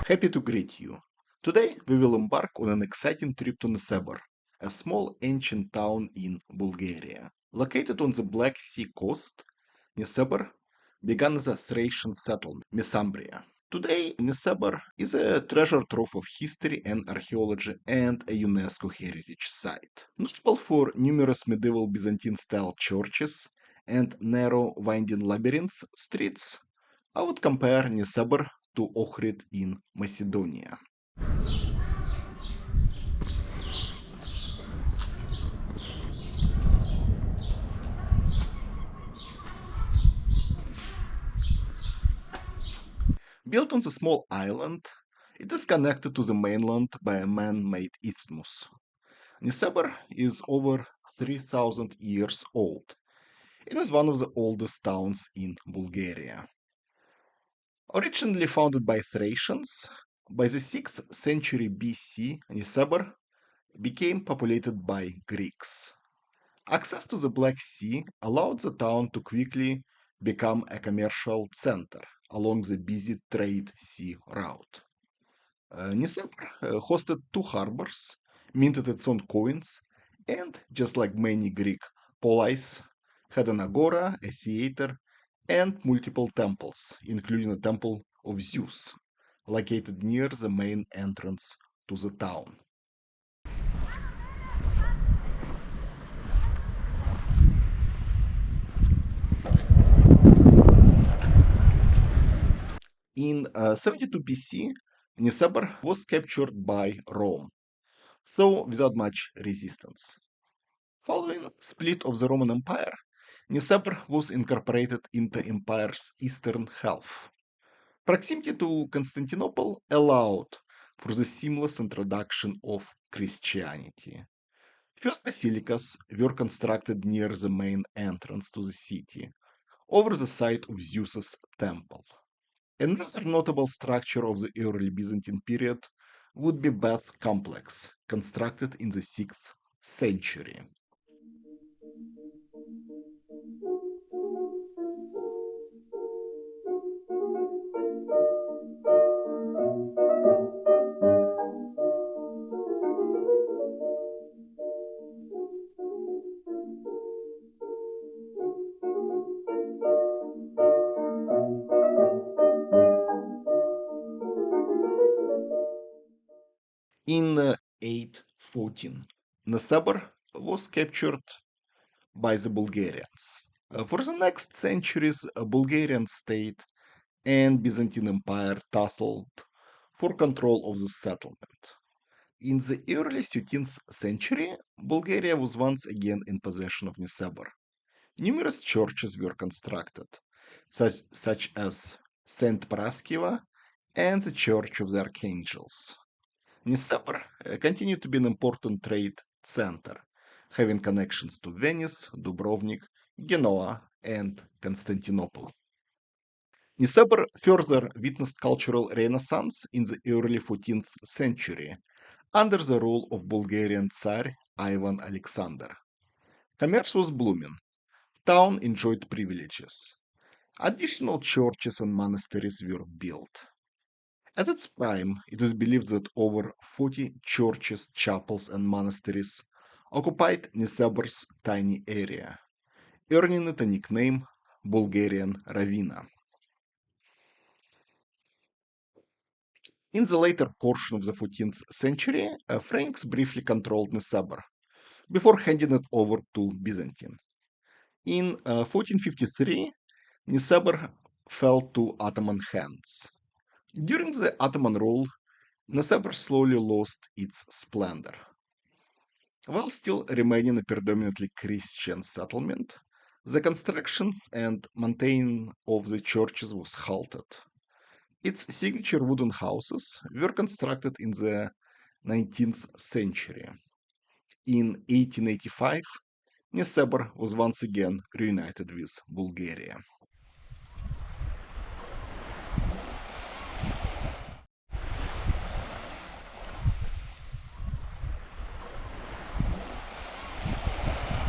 Happy to greet you. Today we will embark on an exciting trip to Nesebar, a small ancient town in Bulgaria. Located on the Black Sea Coast, Nesebar began as a Thracian settlement, Mesambria. Today, Nesebar is a treasure trove of history and archaeology and a UNESCO heritage site. Notable for numerous medieval Byzantine-style churches and narrow winding labyrinth streets, I would compare Nesebar to Ohrid in Macedonia. Built on the small island, it is connected to the mainland by a man-made isthmus. Nesebar is over 3,000 years old. It is one of the oldest towns in Bulgaria. Originally founded by Thracians, by the 6th century BC, Nesebar became populated by Greeks. Access to the Black Sea allowed the town to quickly become a commercial center along the busy trade sea route. Nesebar hosted two harbors, minted its own coins, and, just like many Greek polis, had an agora, a theater, and multiple temples, including a temple of Zeus, located near the main entrance to the town. In 72 BC, Nesebar was captured by Rome, though without much resistance. Following split of the Roman Empire, Nesebar was incorporated into empire's eastern half. Proximity to Constantinople allowed for the seamless introduction of Christianity. First basilicas were constructed near the main entrance to the city, over the site of Zeus's temple. Another notable structure of the early Byzantine period would be Bath complex, constructed in the 6th century. In 814, Nesebar was captured by the Bulgarians. For the next centuries, a Bulgarian state and Byzantine Empire tussled for control of the settlement. In the early 13th century, Bulgaria was once again in possession of Nesebar. Numerous churches were constructed, such as St. Paraskiva and the Church of the Archangels. Nesebar continued to be an important trade center, having connections to Venice, Dubrovnik, Genoa, and Constantinople. Nesebar further witnessed cultural renaissance in the early 14th century under the rule of Bulgarian Tsar Ivan Alexander. Commerce was blooming. Town enjoyed privileges. Additional churches and monasteries were built. At its prime, it is believed that over 40 churches, chapels, and monasteries occupied Nesebar's tiny area, earning it a nickname Bulgarian Ravina. In the later portion of the 14th century, Franks briefly controlled Nesebar before handing it over to Byzantine. In 1453, Nesebar fell to Ottoman hands. During the Ottoman rule, Nesebar slowly lost its splendor. While still remaining a predominantly Christian settlement, the constructions and maintaining of the churches was halted. Its signature wooden houses were constructed in the 19th century. In 1885, Nesebar was once again reunited with Bulgaria.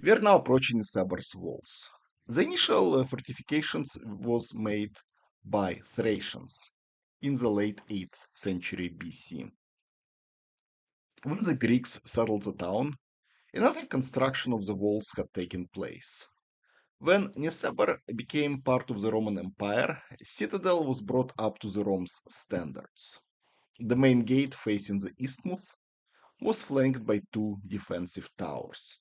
We are now approaching Nesebar's walls. The initial fortifications was made by Thracians. in the late 8th century BC. When the Greeks settled the town, another construction of the walls had taken place. When Nesebar became part of the Roman Empire, a citadel was brought up to the Rome's standards. The main gate facing the isthmus was flanked by two defensive towers.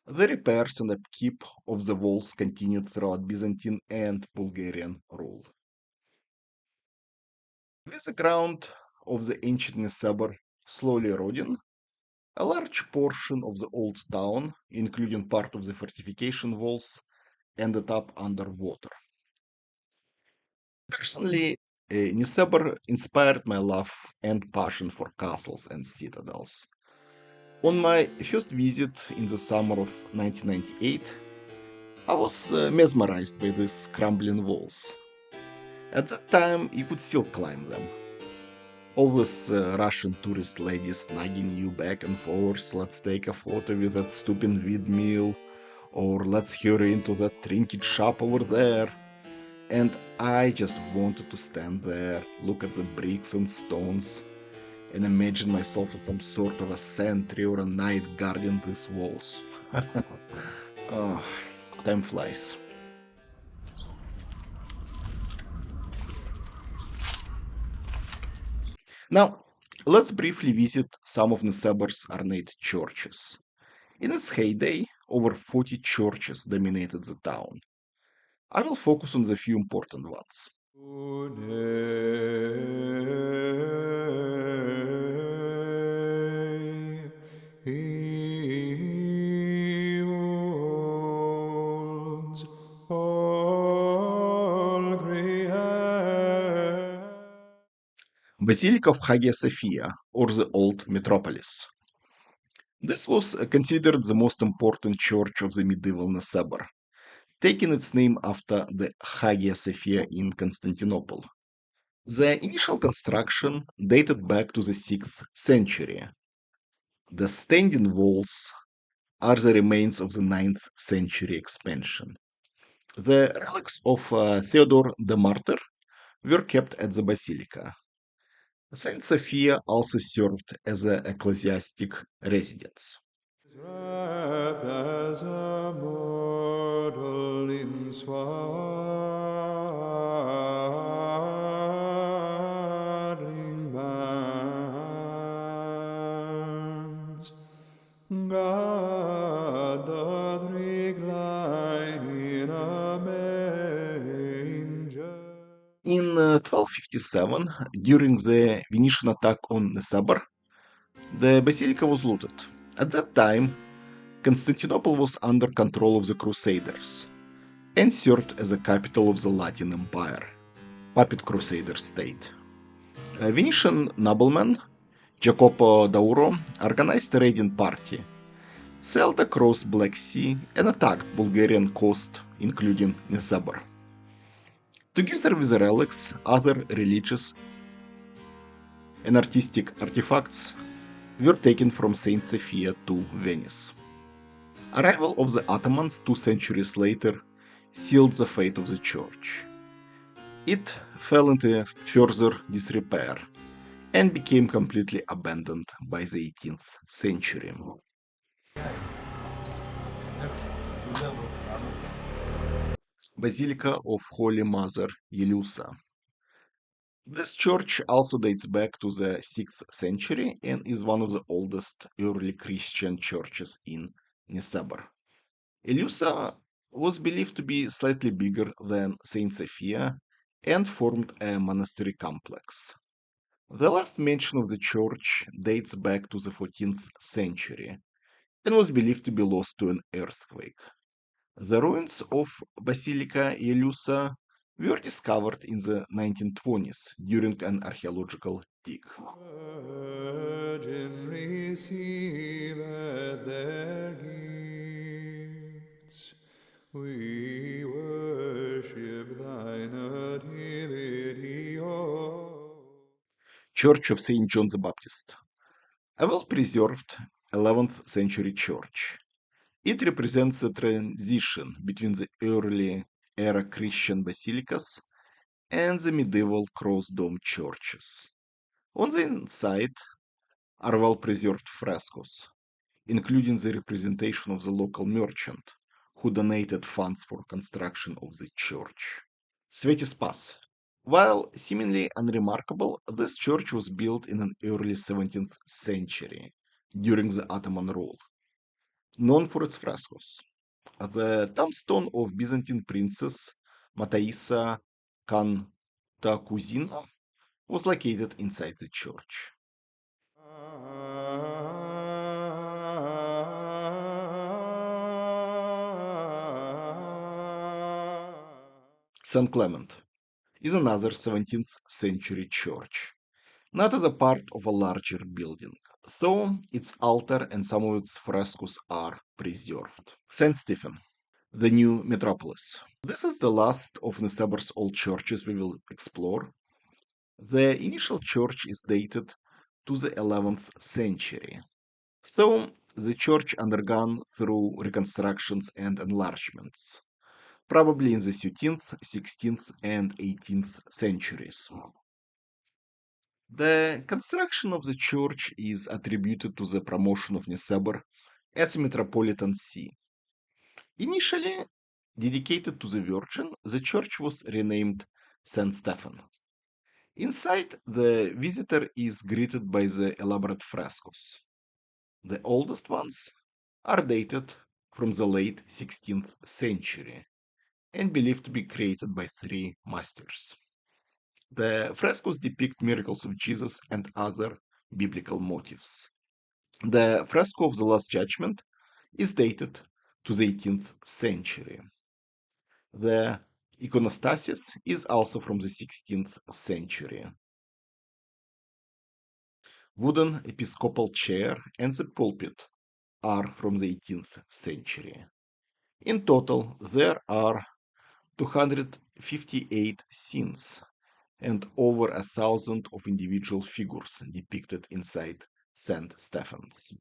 The repairs and upkeep of the walls continued throughout Byzantine and Bulgarian rule. With the ground of the ancient Nesebar slowly eroding, a large portion of the old town, including part of the fortification walls, ended up underwater. Personally, Nesebar inspired my love and passion for castles and citadels. On my first visit in the summer of 1998, I was mesmerized by these crumbling walls. At that time, you could still climb them. All these Russian tourist ladies nagging you back and forth, let's take a photo with that stupid windmill, or let's hurry into that trinket shop over there. And I just wanted to stand there, look at the bricks and stones, and imagine myself as some sort of a sentry or a knight guarding these walls. Oh, time flies. Now, let's briefly visit some of Nesebar's ornate churches. In its heyday, over 40 churches dominated the town. I will focus on the few important ones. Basilica of Hagia Sophia, or the Old Metropolis. This was considered the most important church of the medieval Nesebar, taking its name after the Hagia Sophia in Constantinople. The initial construction dated back to the 6th century. The standing walls are the remains of the 9th century expansion. The relics of Theodore the Martyr were kept at the basilica. Saint Sophia also served as an ecclesiastic residence. Wrapped as a mortal in swaddling bands, God doth recline in a manger. In 1257, during the Venetian attack on Nesebar, the basilica was looted. At that time, Constantinople was under control of the Crusaders and served as the capital of the Latin Empire, puppet Crusader state. A Venetian nobleman, Jacopo d'Auro, organized a raiding party, sailed across Black Sea and attacked Bulgarian coast, including Nesebar. Together with the relics, other religious and artistic artifacts were taken from Saint Sophia to Venice. Arrival of the Ottomans 2 centuries later sealed the fate of the church. It fell into further disrepair and became completely abandoned by the 18th century. Basilica of Holy Mother Yelusa. This church also dates back to the 6th century and is one of the oldest early Christian churches in Nesebar. Yelusa was believed to be slightly bigger than Saint Sophia and formed a monastery complex. The last mention of the church dates back to the 14th century and was believed to be lost to an earthquake. The ruins of Basilica Yelusa were discovered in the 1920s during an archaeological dig. Virgin receiveth their gifts. We worship thy nativity, O Church of St. John the Baptist, a well preserved 11th century church. It represents the transition between the early era Christian basilicas and the medieval cross-dome churches. On the inside are well-preserved frescoes, including the representation of the local merchant who donated funds for construction of the church. Svetispas. While seemingly unremarkable, this church was built in an early 17th century during the Ottoman rule, known for its frescoes. The tombstone of Byzantine princess Mataissa Cantacuzina was located inside the church. St. Clement is another 17th century church, not as a part of a larger building, though its altar and some of its frescoes are preserved. St. Stephen, the new metropolis. This is the last of Nesebar's old churches we will explore. The initial church is dated to the 11th century, though the church undergone through reconstructions and enlargements, probably in the 13th, 16th, and 18th centuries. The construction of the church is attributed to the promotion of Nesebar as a metropolitan see. Initially dedicated to the Virgin, the church was renamed St. Stephen. Inside, the visitor is greeted by the elaborate frescoes. The oldest ones are dated from the late 16th century and believed to be created by three masters. The frescoes depict miracles of Jesus and other biblical motifs. The fresco of the Last Judgment is dated to the 18th century. The iconostasis is also from the 16th century. Wooden episcopal chair and the pulpit are from the 18th century. In total, there are 258 scenes and over 1,000 of individual figures depicted inside St. Stephen's.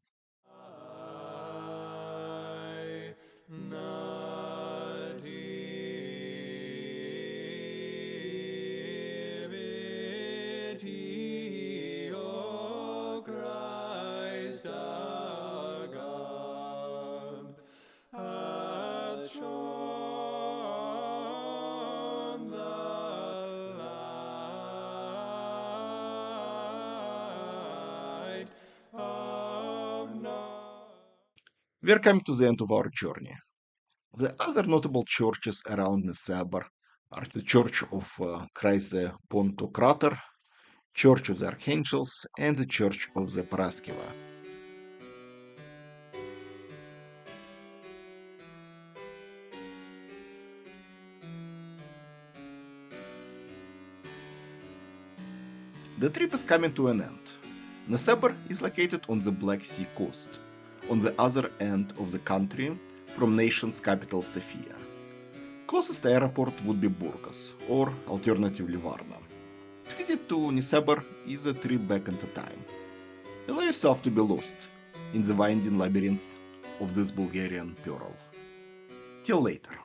We are coming to the end of our journey. The other notable churches around Nesebar are the Church of Christ the Pontocrator, Church of the Archangels, and the Church of the Paraskeva. The trip is coming to an end. Nesebar is located on the Black Sea Coast, on the other end of the country from nation's capital Sofia. Closest airport would be Burgas, or alternatively Varna. A visit to Nesebar is a trip back into time. Allow yourself to be lost in the winding labyrinth of this Bulgarian pearl. Till later.